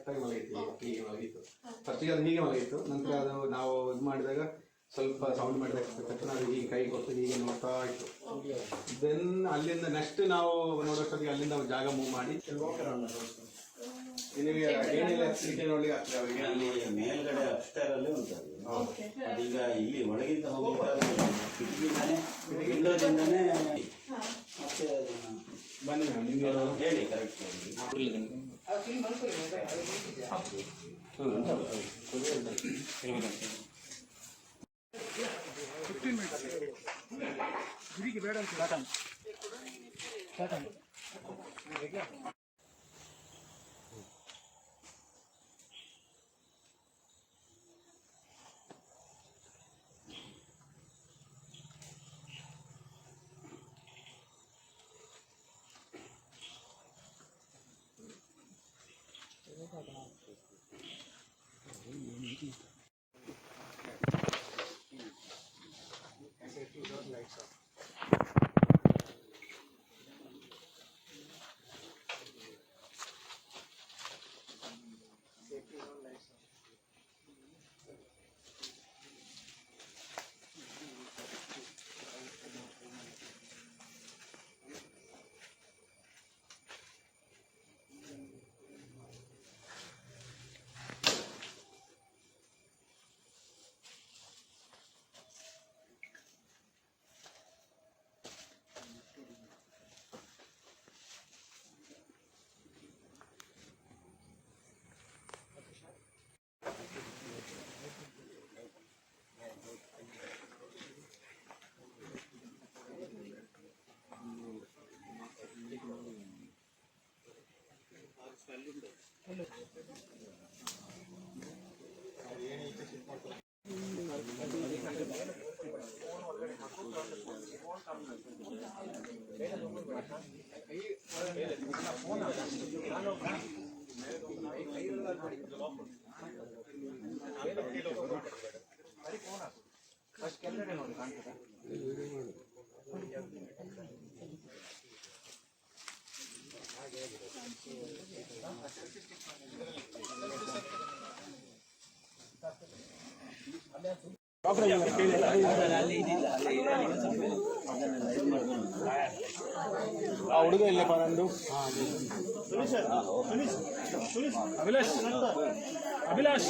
ಕರೆಕ್ಟಾಗಿ ಮಲಗಿತ್ತು, ಹೀಗೆ ಮಲಗಿತ್ತು. ಫಸ್ಟಿಗೆ ಅದು ಹೀಗೆ ಮಲಗಿತ್ತು, ನಂತರ ಅದು ನಾವು ಇದು ಮಾಡಿದಾಗ ಸ್ವಲ್ಪ ಸೌಂಡ್ ಮಾಡಿದ ತಕ್ಷಣ ಅದು ಹೀಗೆ ಕೈ ಕೊಟ್ಟು ಹೀಗೆ ನೋಡ್ತಾ ಇತ್ತು. ದೆನ್ ಅಲ್ಲಿಂದ ನೆಕ್ಸ್ಟ್ ನಾವು ನೋಡೋಷ್ಟೊತ್ತಿಗೆ ಅಲ್ಲಿಂದ ಜಾಗ ಮೂವ್ ಮಾಡಿ ನಿಮಗೆ ಏನಿಲ್ಲ ನೋಡಿ ಅಲ್ಲಿ ಮೇಲ್ಗಡೆ ಅಪ್ಸ್ಟೇರಲ್ಲಿ ಉಂಟದು. ಅದೀಗ ಇಲ್ಲಿ ಒಳಗಿಂದ ಹೋಗ್ಲಿಕ್ಕೆ ಕಿಟಕಿಯಿಂದಾನೆ ವಿಂಡೋದಿಂದಾನೆ ಮತ್ತೆ ಬನ್ನಿ ನಿಮಗೆ ಹೇಳಿ ಕರೆಕ್ಟ್ ಆ ಹುಡುಗ ಇಲ್ಲಪ್ಪ ನಂದು. ಅಭಿಲಾಷ್